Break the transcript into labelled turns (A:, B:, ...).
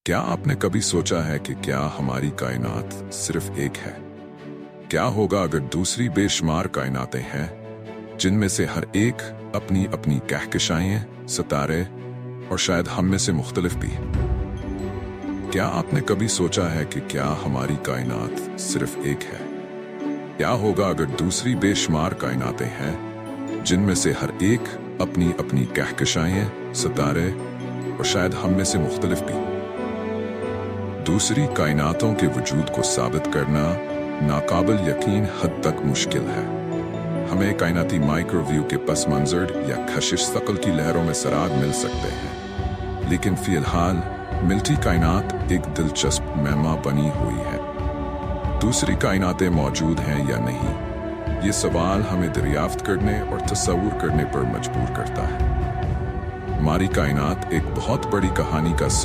A: क्या आपने कभी सोचा है कि क्या हमारी कायनात सिर्फ एक है? क्या होगा अगर दूसरी बेशुमार कायनातें हैं, जिनमें से हर एक अपनी अपनी कहकशाएं, सितारे और शायद हम में से मुख्तलिफ भी? क्या आपने कभी सोचा है कि क्या हमारी कायनात सिर्फ एक है? क्या होगा अगर दूसरी बेशुमार कायनातें हैं, जिनमें से हर एक अपनी अपनी कहकशाएं, सितारे और शायद हम में से मुख्तलिफ भी? दूसरी कायनातों के वजूद को साबित करना नाकाबिल यकीन हद तक मुश्किल है। हमें कायनाती माइक्रोवेव के पस मंजर या खशिश सकल की लहरों में सराग मिल सकते हैं, लेकिन फिलहाल मिलती कायनात एक दिलचस्प महमा बनी हुई है। दूसरी कायनातें मौजूद हैं या नहीं, ये सवाल हमें दरियाफ्त करने और तसव्वुर करने पर मजबूर करता है। हमारी कायनात एक बहुत बड़ी कहानी का